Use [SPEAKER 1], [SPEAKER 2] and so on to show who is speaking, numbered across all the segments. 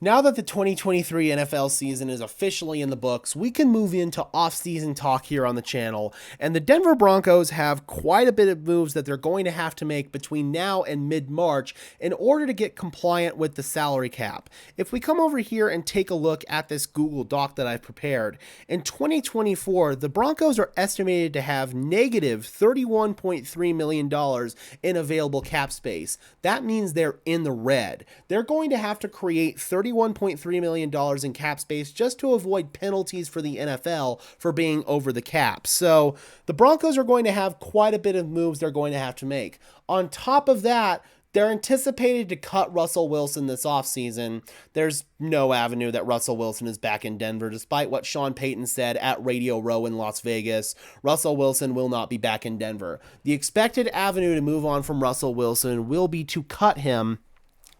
[SPEAKER 1] Now that the 2023 NFL season is officially in the books, we can move into off-season talk here on the channel, and the Denver Broncos have quite a bit of moves that they're going to have to make between now and mid-March in order to get compliant with the salary cap. If we come over here and take a look at this Google Doc that I've prepared, in 2024, the Broncos are estimated to have negative $31.3 million in available cap space. That means they're in the red. They're going to have to create $31.3 million in cap space just to avoid penalties for the NFL for being over the cap. So the Broncos are going to have quite a bit of moves they're going to have to make. On top of that, they're anticipated to cut Russell Wilson this offseason. There's no avenue that Russell Wilson is back in Denver, despite what Sean Payton said at Radio Row in Las Vegas. Russell Wilson will not be back in Denver. The expected avenue to move on from Russell Wilson will be to cut him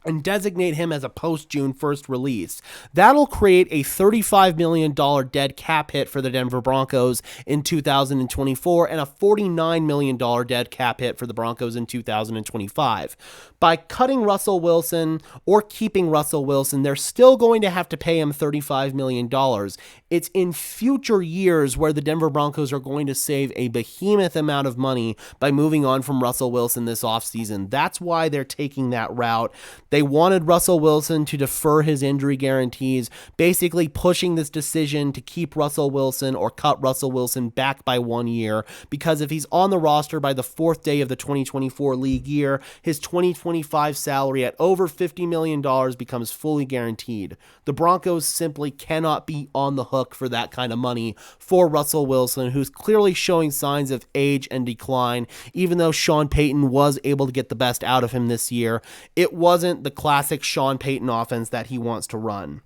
[SPEAKER 1] and designate him as a post-June 1st release. That'll create a $35 million dead cap hit for the Denver Broncos in 2024 and a $49 million dead cap hit for the Broncos in 2025. By cutting Russell Wilson or keeping Russell Wilson, they're still going to have to pay him $35 million. It's in future years where the Denver Broncos are going to save a behemoth amount of money by moving on from Russell Wilson this offseason. That's why they're taking that route. They wanted Russell Wilson to defer his injury guarantees, basically pushing this decision to keep Russell Wilson or cut Russell Wilson back by 1 year, because if he's on the roster by the fourth day of the 2024 league year, his 2025 salary at over $50 million becomes fully guaranteed. The Broncos simply cannot be on the hook for that kind of money for Russell Wilson, who's clearly showing signs of age and decline, even though Sean Payton was able to get the best out of him this year. It wasn't the classic Sean Payton offense that he wants to run.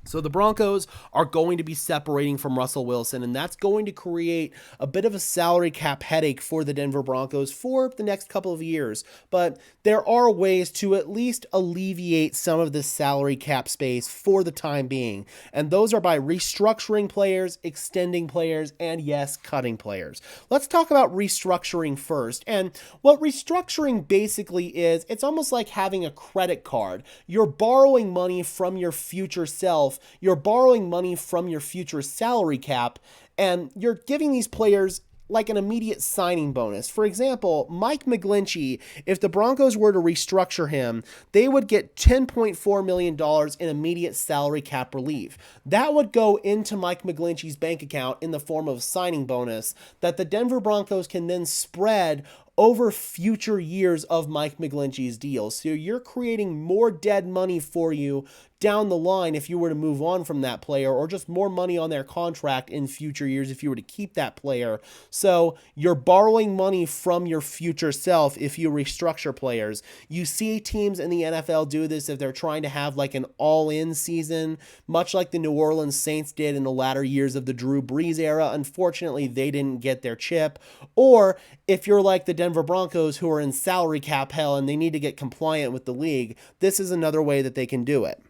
[SPEAKER 1] So the Broncos are going to be separating from Russell Wilson, and that's going to create a bit of a salary cap headache for the Denver Broncos for the next couple of years. But there are ways to at least alleviate some of this salary cap space for the time being, and those are by restructuring players, extending players, and yes, cutting players. Let's talk about restructuring first. And what restructuring basically is, it's almost like having a credit card. You're borrowing money from your future self. You're borrowing money from your future salary cap, and you're giving these players like an immediate signing bonus. For example, Mike McGlinchey, if the Broncos were to restructure him, they would get $10.4 million in immediate salary cap relief. That would go into Mike McGlinchey's bank account in the form of a signing bonus that the Denver Broncos can then spread over future years of Mike McGlinchey's deal. So you're creating more dead money for you down the line if you were to move on from that player, or just more money on their contract in future years if you were to keep that player. So you're borrowing money from your future self if you restructure players. You see teams in the NFL do this if they're trying to have like an all-in season, much like the New Orleans Saints did in the latter years of the Drew Brees era. Unfortunately, they didn't get their chip. Or if you're like the Denver Broncos, who are in salary cap hell and they need to get compliant with the league, this is another way that they can do it.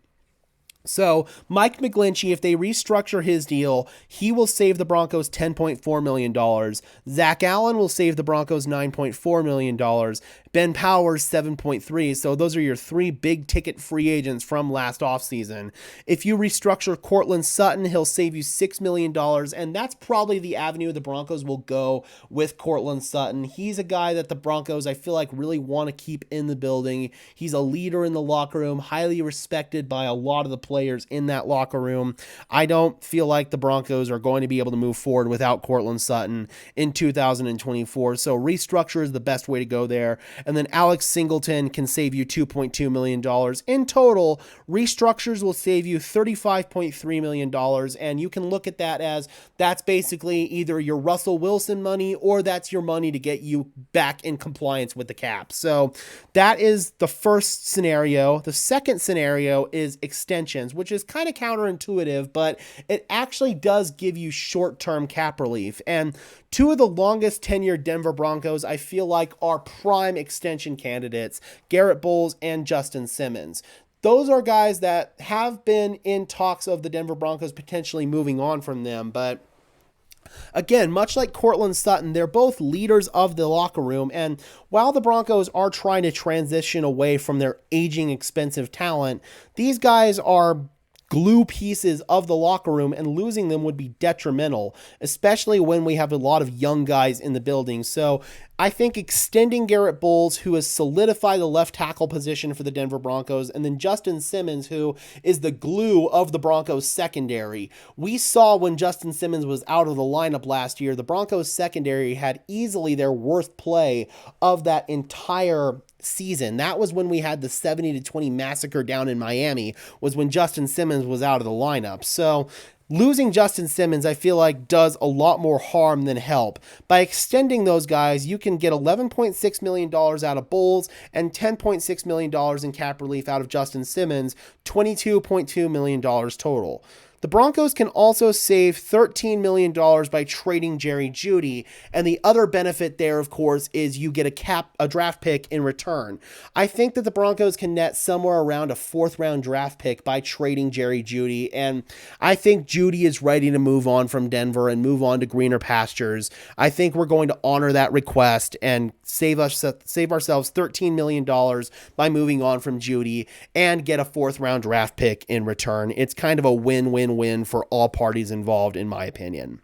[SPEAKER 1] So Mike McGlinchey, if they restructure his deal, he will save the Broncos $10.4 million. Zach Allen will save the Broncos $9.4 million. Ben Powers, $7.3. So those are your three big ticket free agents from last offseason. If you restructure Courtland Sutton, he'll save you $6 million. And that's probably the avenue the Broncos will go with Courtland Sutton. He's a guy that the Broncos, I feel like, really want to keep in the building. He's a leader in the locker room, highly respected by a lot of the players in that locker room. I don't feel like the Broncos are going to be able to move forward without Courtland Sutton in 2024. So restructure is the best way to go there. And then Alex Singleton can save you $2.2 million. In total, restructures will save you $35.3 million. And you can look at that as that's basically either your Russell Wilson money or that's your money to get you back in compliance with the cap. So that is the first scenario. The second scenario is extensions, which is kind of counterintuitive, but it actually does give you short-term cap relief. And two of the longest tenured Denver Broncos, I feel like, are prime extension candidates, Garrett Bowles and Justin Simmons. Those are guys that have been in talks of the Denver Broncos potentially moving on from them, but Again, much like Cortland Sutton, they're both leaders of the locker room. And while the Broncos are trying to transition away from their aging, expensive talent, these guys are glue pieces of the locker room, and losing them would be detrimental, especially when we have a lot of young guys in the building. So I think extending Garrett Bowles, who has solidified the left tackle position for the Denver Broncos, and then Justin Simmons, who is the glue of the Broncos secondary. We saw when Justin Simmons was out of the lineup last year, the Broncos secondary had easily their worst play of that entire season. That was when we had the 70-20 massacre down in Miami, was when Justin Simmons was out of the lineup. So losing Justin Simmons, I feel like, does a lot more harm than help. By extending those guys, you can get $11.6 million out of Bowles and $10.6 million in cap relief out of Justin Simmons, $22.2 million total. The Broncos can also save $13 million by trading Jerry Jeudy, and the other benefit there, of course, is you get a draft pick in return. I think that the Broncos can net somewhere around a fourth-round draft pick by trading Jerry Jeudy, and I think Jeudy is ready to move on from Denver and move on to greener pastures. I think we're going to honor that request and save ourselves $13 million by moving on from Jeudy and get a fourth-round draft pick in return. It's kind of a win-win for all parties involved, in my opinion.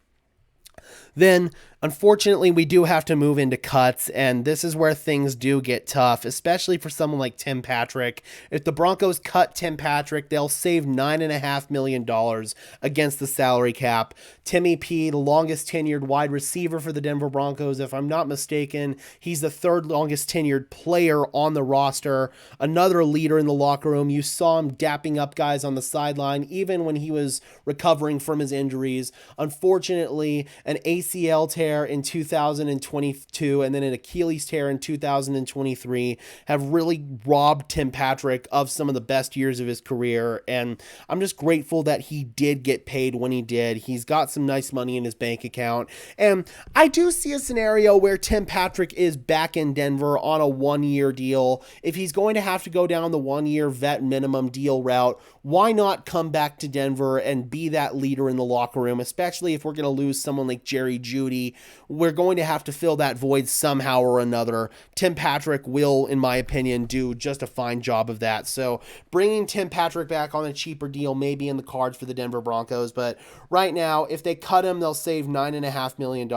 [SPEAKER 1] Then, unfortunately, we do have to move into cuts, and this is where things do get tough, especially for someone like Tim Patrick. If the Broncos cut Tim Patrick, they'll save $9.5 million against the salary cap. Timmy P, the longest tenured wide receiver for the Denver Broncos, if I'm not mistaken, he's the third longest tenured player on the roster, another leader in the locker room. You saw him dapping up guys on the sideline, even when he was recovering from his injuries. Unfortunately, an ACL tear in 2022 and then an Achilles tear in 2023 have really robbed Tim Patrick of some of the best years of his career, and I'm just grateful that he did get paid when he did. He's got some nice money in his bank account, and I do see a scenario where Tim Patrick is back in Denver on a one-year deal. If he's going to have to go down the one-year vet minimum deal route, why not come back to Denver and be that leader in the locker room, especially if we're going to lose someone like Jerry Jeudy. We're going to have to fill that void somehow or another. Tim Patrick will, in my opinion, do just a fine job of that. So bringing Tim Patrick back on a cheaper deal may be in the cards for the Denver Broncos, but right now, if they cut him, they'll save $9.5 million.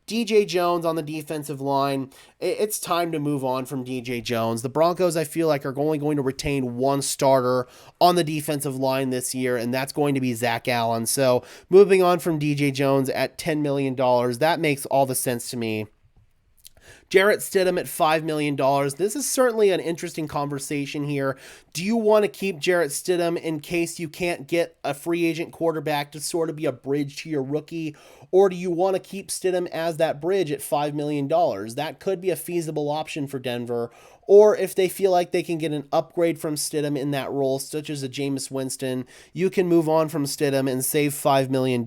[SPEAKER 1] DJ Jones on the defensive line, it's time to move on from DJ Jones. The Broncos, I feel like, are only going to retain one starter on the defensive line this year, and that's going to be Zach Allen. So moving on from DJ Jones at $10 million, that makes all the sense to me. Jarrett Stidham at $5 million. This is certainly an interesting conversation here. Do you want to keep Jarrett Stidham in case you can't get a free agent quarterback to sort of be a bridge to your rookie? Or do you want to keep Stidham as that bridge at $5 million? That could be a feasible option for Denver. Or if they feel like they can get an upgrade from Stidham in that role, such as a Jameis Winston, you can move on from Stidham and save $5 million.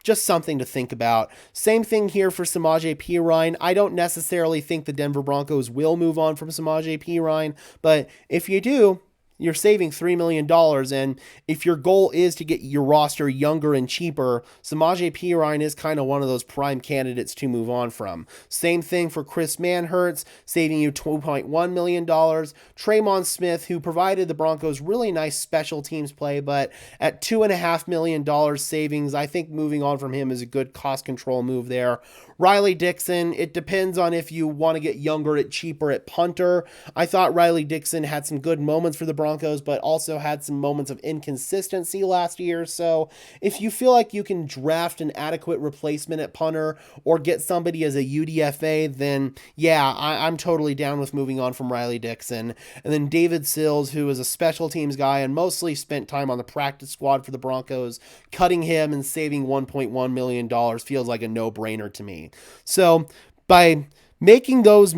[SPEAKER 1] Just something to think about. Same thing here for Samaje Perine. I don't necessarily think the Denver Broncos will move on from Samaje Perine, but if you do, you're saving $3 million, and if your goal is to get your roster younger and cheaper, Samaje Perine is kind of one of those prime candidates to move on from. Same thing for Chris Manhertz, saving you $2.1 million. Traymon Smith, who provided the Broncos really nice special teams play, but at $2.5 million savings, I think moving on from him is a good cost control move there. Riley Dixon, it depends on if you want to get younger at cheaper at punter. I thought Riley Dixon had some good moments for the Broncos, but also had some moments of inconsistency last year. So if you feel like you can draft an adequate replacement at punter or get somebody as a UDFA, then yeah, I'm totally down with moving on from Riley Dixon. And then David Sills, who is a special teams guy and mostly spent time on the practice squad for the Broncos, cutting him and saving $1.1 million feels like a no-brainer to me. So by making those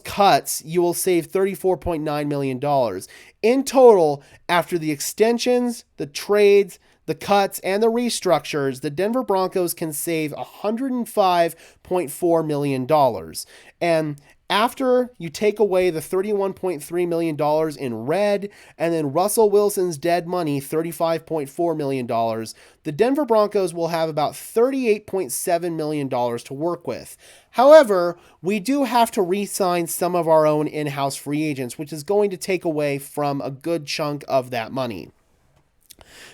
[SPEAKER 1] cuts, you will save $34.9 million. In total, after the extensions, the trades, the cuts, and the restructures, the Denver Broncos can save $105.4 million. And After you take away the $31.3 million in red and then Russell Wilson's dead money, $35.4 million, the Denver Broncos will have about $38.7 million to work with. However, we do have to re-sign some of our own in-house free agents, which is going to take away from a good chunk of that money.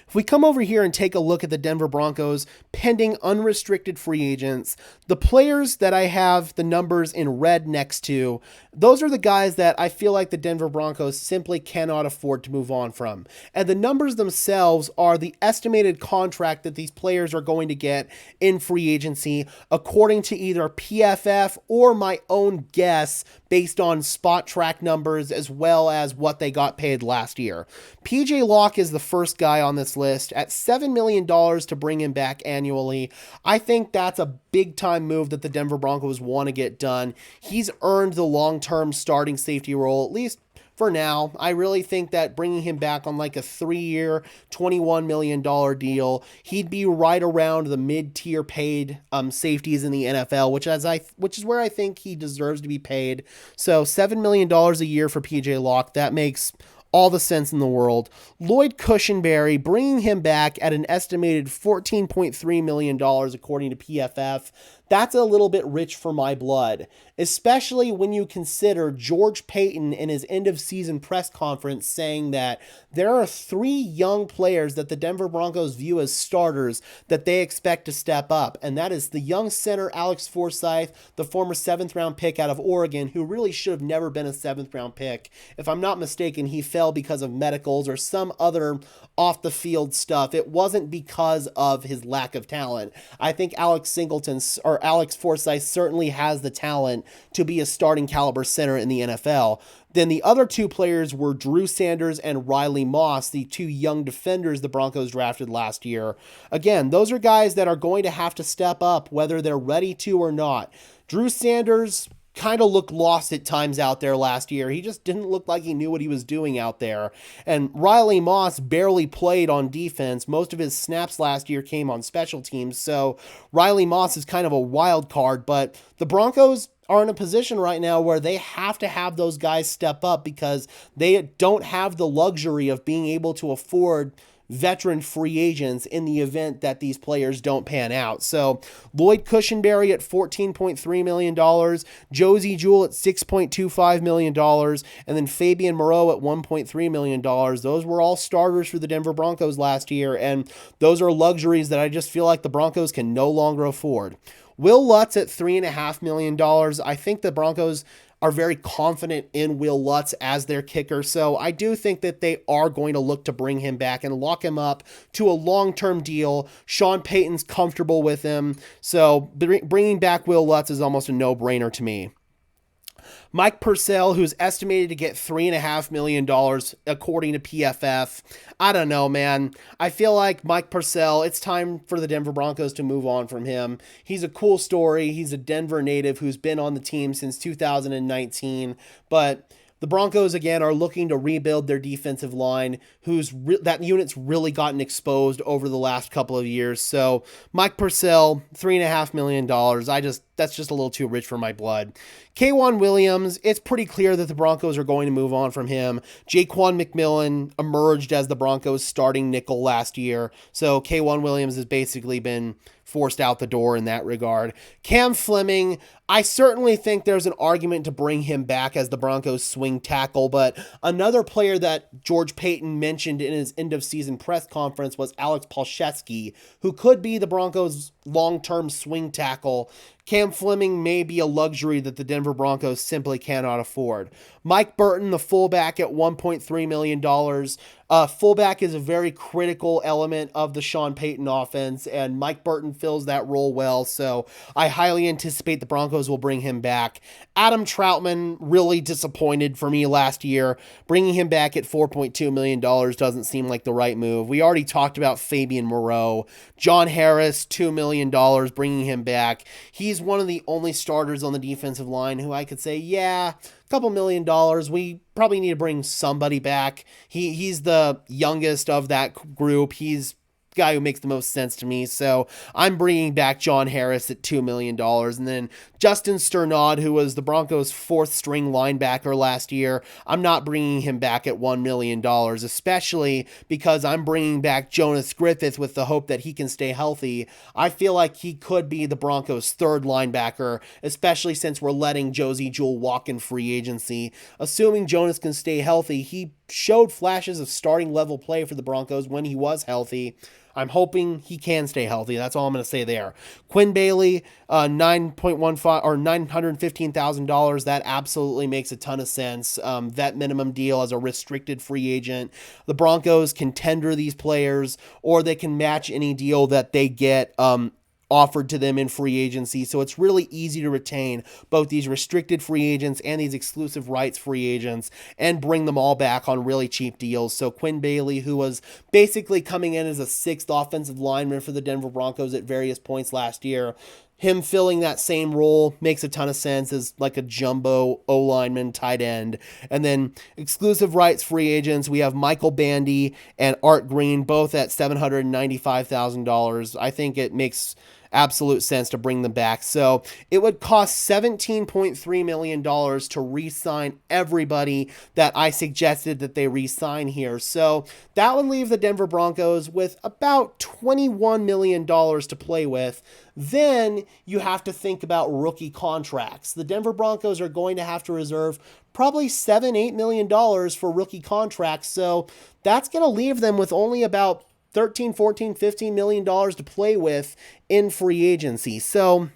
[SPEAKER 1] If we come over here and take a look at the Denver Broncos pending unrestricted free agents, the players that I have the numbers in red next to, those are the guys that I feel like the Denver Broncos simply cannot afford to move on from. And the numbers themselves are the estimated contract that these players are going to get in free agency, according to either PFF or my own guess based on spot track numbers as well as what they got paid last year. PJ Locke is the first guy on this list at $7 million to bring him back annually. I think that's a big time move that the Denver Broncos want to get done. He's earned the long-term starting safety role, at least for now. I really think that bringing him back on like a 3-year, $21 million deal, he'd be right around the mid-tier paid safeties in the NFL, which is where I think he deserves to be paid. So $7 million a year for PJ Locke, that makes all the sense in the world. Lloyd Cushenberry, bringing him back at an estimated $14.3 million according to PFF. That's a little bit rich for my blood, especially when you consider George Paton in his end-of-season press conference saying that there are 3 young players that the Denver Broncos view as starters that they expect to step up, and that is the young center Alex Forsyth, the former 7th-round pick out of Oregon, who really should have never been a 7th-round pick. If I'm not mistaken, he fell because of medicals or some other off-the-field stuff. It wasn't because of his lack of talent. I think Alex Forsyth certainly has the talent to be a starting caliber center in the NFL. Then the other 2 players were Drew Sanders and Riley Moss, the 2 young defenders the Broncos drafted last year. Again, those are guys that are going to have to step up whether they're ready to or not. Drew Sanders kind of looked lost at times out there last year. He just didn't look like he knew what he was doing out there. And Riley Moss barely played on defense. Most of his snaps last year came on special teams. So Riley Moss is kind of a wild card, but the Broncos are in a position right now where they have to have those guys step up because they don't have the luxury of being able to afford veteran free agents in the event that these players don't pan out. So Lloyd Cushenberry at $14.3 million, Josie Jewell at $6.25 million, and then Fabian Moreau at $1.3 million. Those were all starters for the Denver Broncos last year, and those are luxuries that I just feel like the Broncos can no longer afford. Will Lutz at $3.5 million. I think the Broncos are very confident in Will Lutz as their kicker, so I do think that they are going to look to bring him back and lock him up to a long-term deal. Sean Payton's comfortable with him, so bringing back Will Lutz is almost a no-brainer to me. Mike Purcell, who's estimated to get $3.5 million according to PFF. I don't know, man. I feel like Mike Purcell, it's time for the Denver Broncos to move on from him. He's a cool story. He's a Denver native who's been on the team since 2019, but the Broncos, again, are looking to rebuild their defensive line, that unit's really gotten exposed over the last couple of years. So Mike Purcell, $3.5 million. That's just a little too rich for my blood. K'Waun Williams, it's pretty clear that the Broncos are going to move on from him. Jaquan McMillan emerged as the Broncos' starting nickel last year, so K'Waun Williams has basically been forced out the door in that regard. Cam Fleming, I certainly think there's an argument to bring him back as the Broncos swing tackle, but another player that George Paton mentioned in his end-of-season press conference was Alex Palczewski, who could be the Broncos' long-term swing tackle. Cam Fleming may be a luxury that the Denver Broncos simply cannot afford. Mike Burton, the fullback at $1.3 million. Fullback is a very critical element of the Sean Payton offense, and Mike Burton fills that role well, so I highly anticipate the Broncos will bring him back. Adam Troutman, really disappointed for me last year. Bringing him back at $4.2 million doesn't seem like the right move. We already talked about Fabian Moreau. John Harris, $2 million, bringing him back. He's one of the only starters on the defensive line who I could say, yeah, couple $1 million. We probably need to bring somebody back. He's the youngest of that group. He's guy who makes the most sense to me. So I'm bringing back John Harris at $2 million. And then Justin Sternod, who was the Broncos' fourth string linebacker last year, I'm not bringing him back at $1 million, especially because I'm bringing back Jonas Griffith with the hope that he can stay healthy. I feel like he could be the Broncos' third linebacker, especially since we're letting Josie Jewell walk in free agency. Assuming Jonas can stay healthy, he showed flashes of starting level play for the Broncos when he was healthy. I'm hoping he can stay healthy. That's all I'm going to say there. Quinn Bailey, $9.15 or $915,000. That absolutely makes a ton of sense. Vet minimum deal as a restricted free agent. The Broncos can tender these players, or they can match any deal that they get offered to them in free agency. So it's really easy to retain both these restricted free agents and these exclusive rights free agents and bring them all back on really cheap deals. So Quinn Bailey, who was basically coming in as a sixth offensive lineman for the Denver Broncos at various points last year, him filling that same role makes a ton of sense as like a jumbo O-lineman tight end. And then exclusive rights free agents, we have Michael Bandy and Art Green, both at $795,000. I think it makes absolute sense to bring them back. So it would cost $17.3 million to re-sign everybody that I suggested that they re-sign here. So that would leave the Denver Broncos with about $21 million to play with. Then you have to think about rookie contracts. The Denver Broncos are going to have to reserve probably $7-8 million for rookie contracts. So that's going to leave them with only about $13, $14, $15 million to play with in free agency. So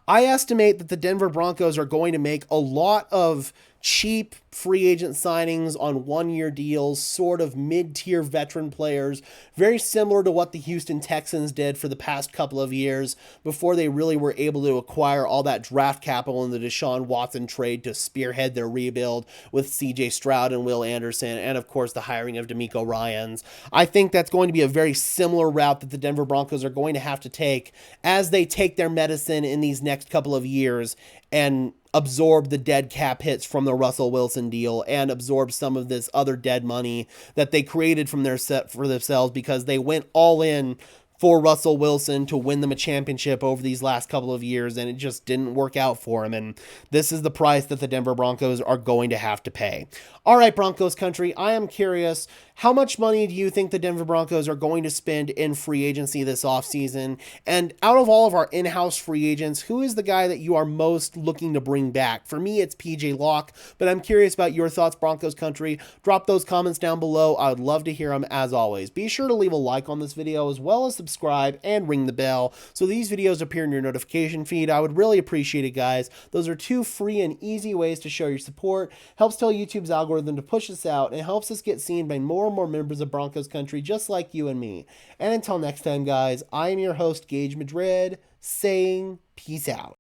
[SPEAKER 1] I estimate that the Denver Broncos are going to make a lot of cheap free agent signings on one-year deals, sort of mid-tier veteran players, very similar to what the Houston Texans did for the past couple of years before they really were able to acquire all that draft capital in the Deshaun Watson trade to spearhead their rebuild with CJ Stroud and Will Anderson, and of course the hiring of DeMeco Ryans. I think that's going to be a very similar route that the Denver Broncos are going to have to take as they take their medicine in these next couple of years and absorb the dead cap hits from the Russell Wilson deal and absorb some of this other dead money that they created from their set for themselves because they went all in for Russell Wilson to win them a championship over these last couple of years, and it just didn't work out for him. And this is the price that the Denver Broncos are going to have to pay. All right, Broncos country, I am curious, how much money do you think the Denver Broncos are going to spend in free agency this offseason? And out of all of our in-house free agents, who is the guy that you are most looking to bring back? For me, it's PJ Locke, but I'm curious about your thoughts, Broncos country. Drop those comments down below. I would love to hear them as always. Be sure to leave a like on this video as well as subscribe and ring the bell so these videos appear in your notification feed. I would really appreciate it, guys. Those are two free and easy ways to show your support. Helps tell YouTube's algorithm to push us out and helps us get seen by more and more members of Broncos country just like you and me. And until next time, guys, I am your host, Gage Madrid, saying peace out.